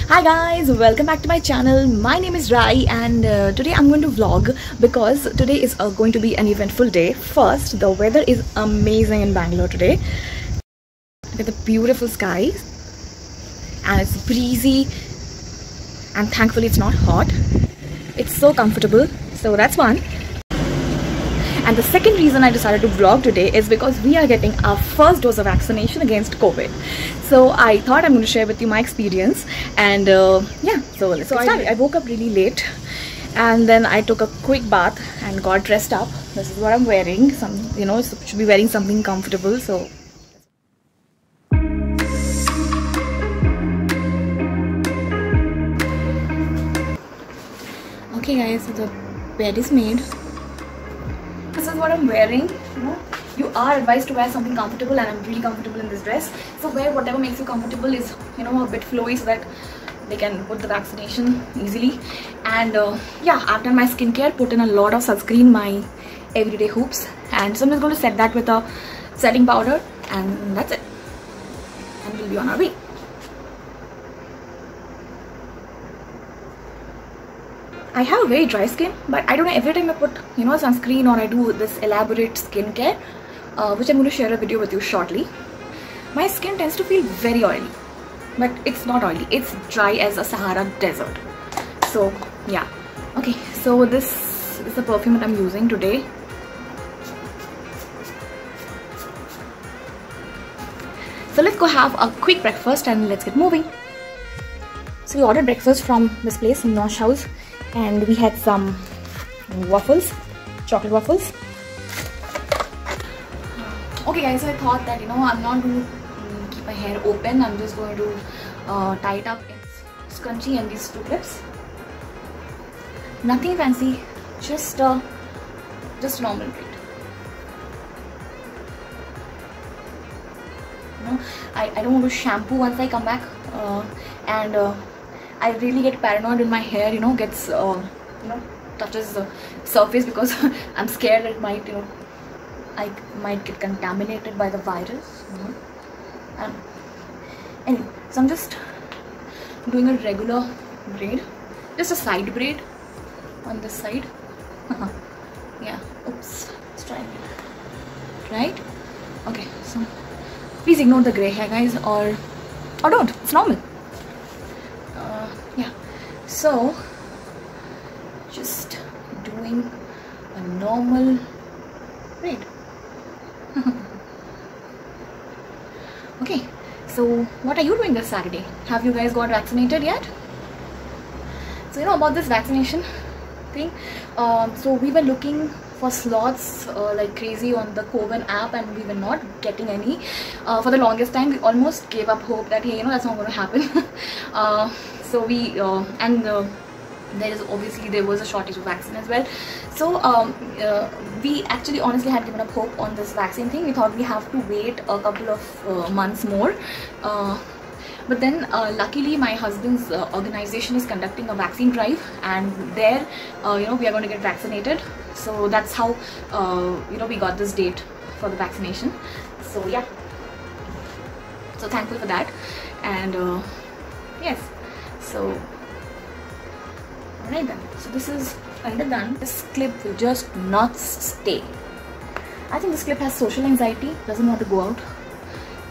Hi guys, welcome back to my channel. My name is Rai and today I'm going to vlog because today is going to be an eventful day. First, the weather is amazing in Bangalore today. Look at the beautiful skies and it's breezy and thankfully it's not hot. It's so comfortable, so that's one. And the second reason I decided to vlog today is because we are getting our first dose of vaccination against COVID. So I thought I'm going to share with you my experience and yeah, so let's get started. I woke up really late and then I took a quick bath and got dressed up. This is what I'm wearing. Should be wearing something comfortable. So okay guys, so the bed is made. This is what I'm wearing. You are advised to wear something comfortable and I'm really comfortable in this dress. So wear whatever makes you comfortable, is a bit flowy so that they can put the vaccination easily. And yeah, I've done my skincare, put in a lot of sunscreen, my everyday hoops, and so I'm just going to set that with a setting powder and that's it. And we'll be on our way. I have very dry skin, but I don't know, every time I put sunscreen or I do this elaborate skincare, which I'm going to share a video with you shortly, my skin tends to feel very oily, but it's not oily, it's dry as a Sahara desert. So yeah, okay, so this is the perfume that I'm using today. So let's go have a quick breakfast and let's get moving. So we ordered breakfast from this place in Nosh House and we had some waffles, chocolate waffles. Okay guys, so I thought that I'm not going to keep my hair open. I'm just going to tie it up in scrunchie and these two clips. Nothing fancy, just a normal braid. I don't want to shampoo once I come back, and I really get paranoid when my hair gets touches the surface because I'm scared it might I might get contaminated by the virus. Anyway, so I'm just doing a regular braid, just a side braid on this side. Yeah, oops, let's try it. Right? Okay, so please ignore the grey hair guys, or don't, it's normal. Yeah, so just doing a normal braid. Okay, so what are you doing this Saturday? Have you guys got vaccinated yet? So about this vaccination thing, so we were looking for slots like crazy on the CoWIN app and we were not getting any. For the longest time we almost gave up hope that hey, that's not going to happen. So we there was a shortage of vaccine as well. So we actually honestly had given up hope on this vaccine thing. We thought we have to wait a couple of months more. But then luckily my husband's organization is conducting a vaccine drive and there we are going to get vaccinated. So that's how we got this date for the vaccination. So yeah, so thankful for that. And yes, so alright then, so this is kind of done. This clip will just not stay. I think this clip has social anxiety, doesn't want to go out,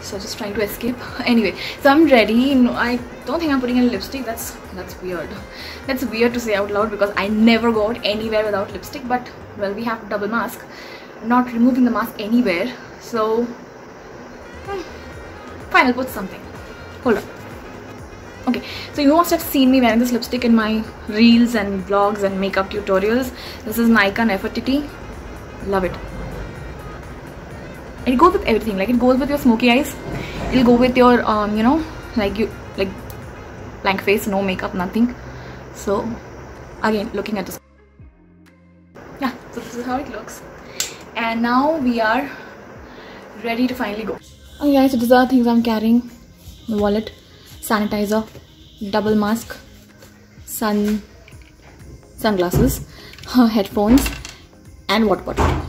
so just trying to escape. Anyway, so I'm ready. I don't think I'm putting in lipstick. That's weird. That's weird to say out loud because I never go out anywhere without lipstick. But well, we have double mask. I'm not removing the mask anywhere. So fine, I'll put something. Hold on. Okay, so you must have seen me wearing this lipstick in my reels and vlogs and makeup tutorials. This is Nykaa Nefertiti. Love it. It goes with everything, like it goes with your smoky eyes, it'll go with your like blank face, no makeup, nothing. So again, looking at this, yeah, so this is how it looks. And now we are ready to finally go. Okay guys, so these are the things I'm carrying: the wallet, sanitizer, double mask, sunglasses, headphones and water bottle.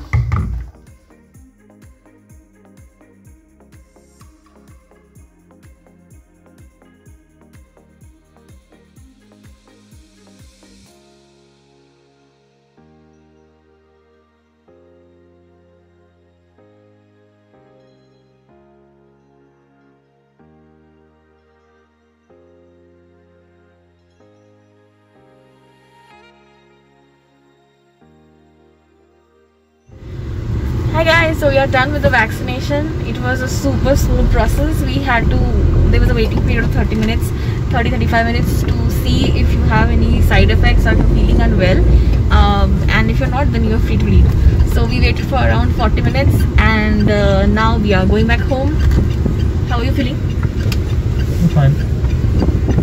Hi guys, so we are done with the vaccination. It was a super smooth process. There was a waiting period of 30-35 minutes to see if you have any side effects or if you're feeling unwell. And if you're not, then you're free to leave. So we waited for around 40 minutes and now we are going back home. How are you feeling? I'm fine.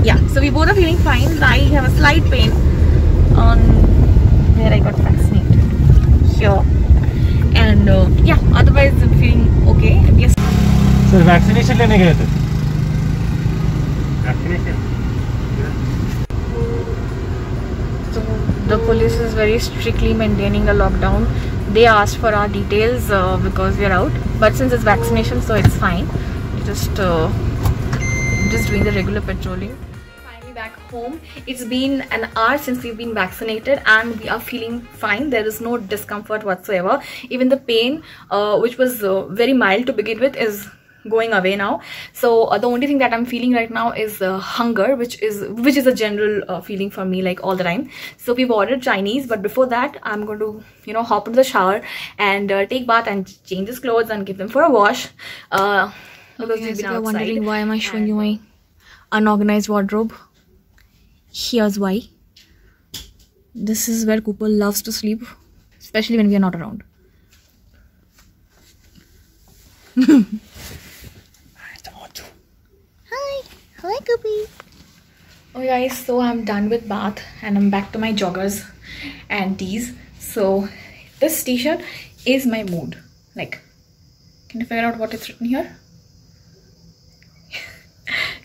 Yeah, so we both are feeling fine. I have a slight pain on where I got vaccinated. Here. And yeah, otherwise I'm feeling okay. And yes. So vaccination लेने गए थे. Vaccination. So the police is very strictly maintaining the lockdown. They asked for our details because we are out. But since it's vaccination, so it's fine. Just doing the regular patrolling. Back home. It's been an hour since we've been vaccinated and we are feeling fine. There is no discomfort whatsoever. Even the pain, which was very mild to begin with, is going away now. So the only thing that I'm feeling right now is hunger, which is a general feeling for me like all the time. So we've ordered Chinese, but before that I'm going to hop into the shower and take bath and change his clothes and give them for a wash. Because we've been outside. You're wondering why am I showing you my unorganized wardrobe. Here's why. This is where Cooper loves to sleep, especially when we are not around. I don't want to. Hi Cooper. Oh guys, so I'm done with bath and I'm back to my joggers and tees. So this t-shirt is my mood. Like, can you figure out what is written here?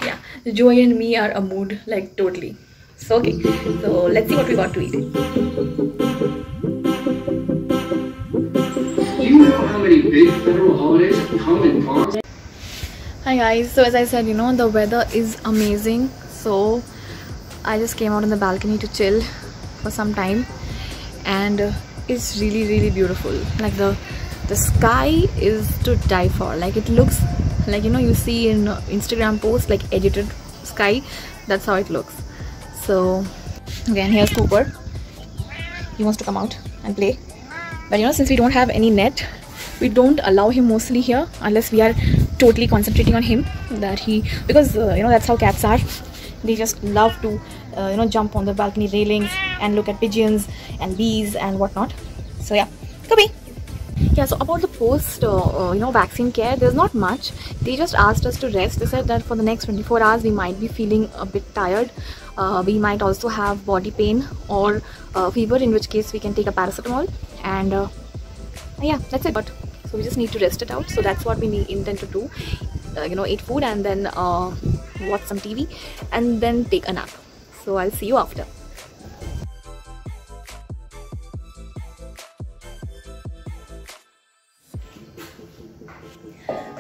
Yeah, Joy and me are a mood, like totally. So okay, so let's see what we got to eat. Do you know how many big federal holidays come and gone? Hi guys, so as I said, the weather is amazing. So I just came out on the balcony to chill for some time and it's really beautiful. Like the sky is to die for. Like it looks like, you see in Instagram posts like edited sky. That's how it looks. So again, here's Cooper. He wants to come out and play, but since we don't have any net, we don't allow him mostly here unless we are totally concentrating on him, because that's how cats are. They just love to jump on the balcony railings and look at pigeons and bees and whatnot. So yeah, come here. Yeah, so about the post vaccine care, there's not much. They just asked us to rest. They said that for the next 24 hours we might be feeling a bit tired. We might also have body pain or fever, in which case we can take a paracetamol, and yeah, that's it. But so we just need to rest it out. So that's what we intend to do. Eat food and then watch some TV and then take a nap. So I'll see you after.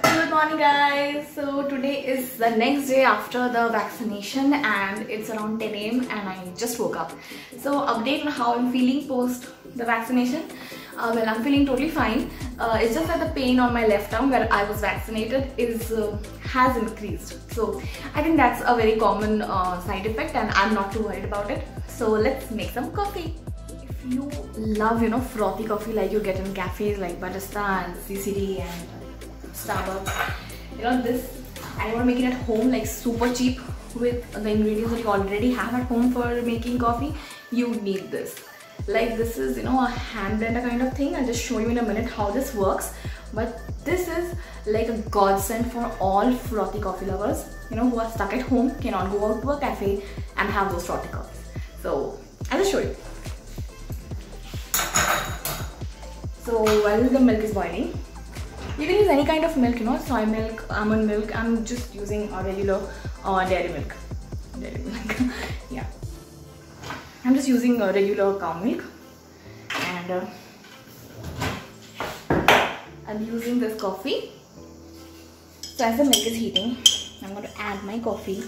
Good morning guys. So today is the next day after the vaccination and it's around 10 AM and I just woke up. So update on how I'm feeling post the vaccination. Well, I'm feeling totally fine. It's just that the pain on my left arm where I was vaccinated has increased. So I think that's a very common side effect and I'm not too worried about it. So let's make some coffee. If you love frothy coffee like you get in cafes like Barista and CCD and Starbucks, this I want to make it at home, like super cheap with the ingredients that you already have at home for making coffee. You need this. Like this is a hand blender kind of thing. I'll just show you in a minute how this works, but this is like a godsend for all frothy coffee lovers who are stuck at home, cannot go out to a cafe and have those frothy coffees. So I'll just show you. So while the milk is boiling, you can use any kind of milk, soy milk, almond milk. I'm just using a regular dairy milk. Yeah, I'm just using a regular cow milk, and I'm using this coffee. So as the milk is heating, I'm going to add my coffee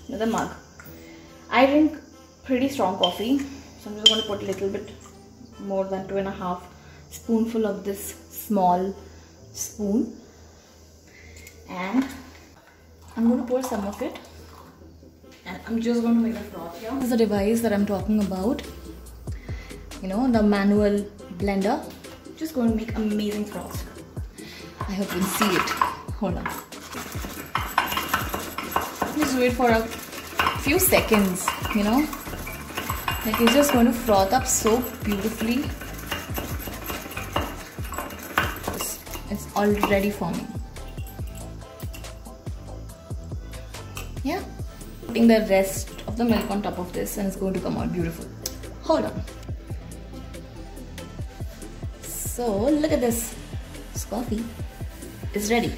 to the mug. I drink pretty strong coffee, so I'm just going to put a little bit more than 2.5 spoonful of this small spoon, and I'm going to pour some of it, and I'm just going to make a froth here. This is the device that I'm talking about, the manual blender. just going to make amazing frost. I hope you can see it. Hold on. Just do it for a few seconds, you know. Like it's just going to froth up so beautifully. It's all ready for me. Yeah. Putting the rest of the milk on top of this and it's going to come out beautiful. Hold on. So look at this. This coffee is ready.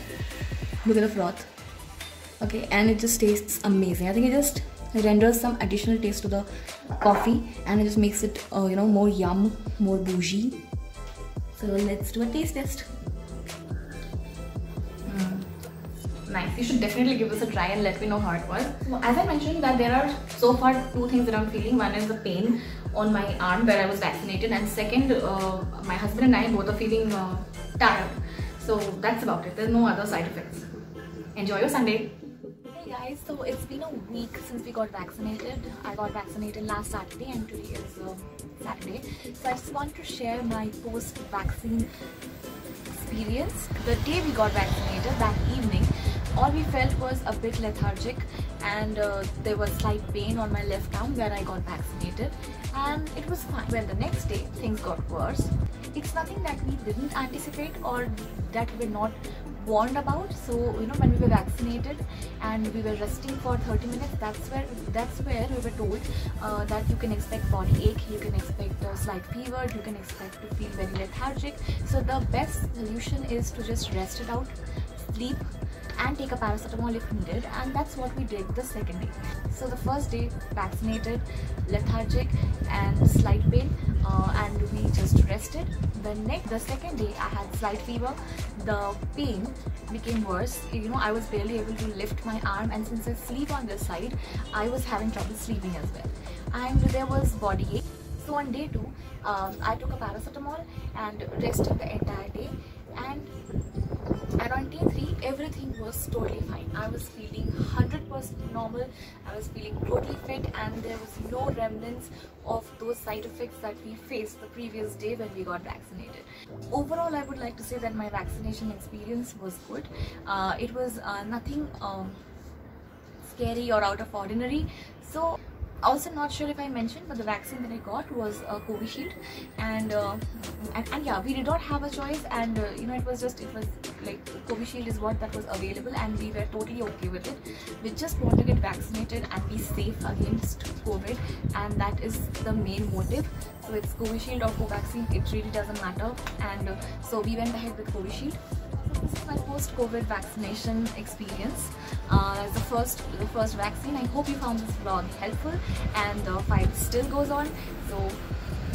Look at the froth. Okay, and it just tastes amazing. I think it just renders some additional taste to the coffee and it just makes it you know, more yum, more bougie. So let's do a taste test. Nice. You should definitely give this a try and let me know how it was. So as I mentioned that there are so far two things that I'm feeling. One is the pain on my arm where I was vaccinated, and second, my husband and I both are feeling tired. So that's about it. There's no other side effects. Enjoy your Sunday. Hey guys, so it's been a week since we got vaccinated. I got vaccinated last Saturday and today is Saturday. So I just want to share my post-vaccine experience. The day we got vaccinated, that evening, all we felt was a bit lethargic and there was slight pain on my left arm where I got vaccinated, and it was fine. Well, the next day things got worse. It's nothing that we didn't anticipate or that we're not warned about. So you know, when we were vaccinated and we were resting for 30 minutes, that's where we were told that you can expect body ache, you can expect a slight fever, you can expect to feel very lethargic. So the best solution is to just rest it out, sleep, and take a paracetamol if needed, and that's what we did the second day. So the first day, vaccinated, lethargic and slight pain, and we just rested. The second day I had slight fever. The pain became worse. You know, I was barely able to lift my arm, and since I sleep on this side, I was having trouble sleeping as well. And there was body ache. So on day 2, I took a paracetamol and rested the entire day, and on day 3 everything was totally fine. I was feeling 100% normal, I was feeling totally fit, and there was no remnants of those side effects that we faced the previous day when we got vaccinated. Overall, I would like to say that my vaccination experience was good. It was nothing scary or out of ordinary. So also not sure if I mentioned, but the vaccine that I got was Covishield, and yeah, we did not have a choice, and you know, it was like Covishield is what that was available, and we were totally okay with it. We just want to get vaccinated and be safe against COVID, and that is the main motive. So it's Covishield or Covaxin, it really doesn't matter, and so we went ahead with Covishield. This is my post-COVID vaccination experience. As the first vaccine. I hope you found this vlog helpful, and the fight still goes on. So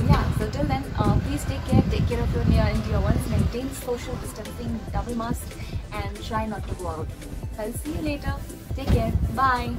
yeah, so till then, please take care of your near and dear ones, maintain social distancing, double mask, and try not to go out. So I'll see you later. Take care. Bye.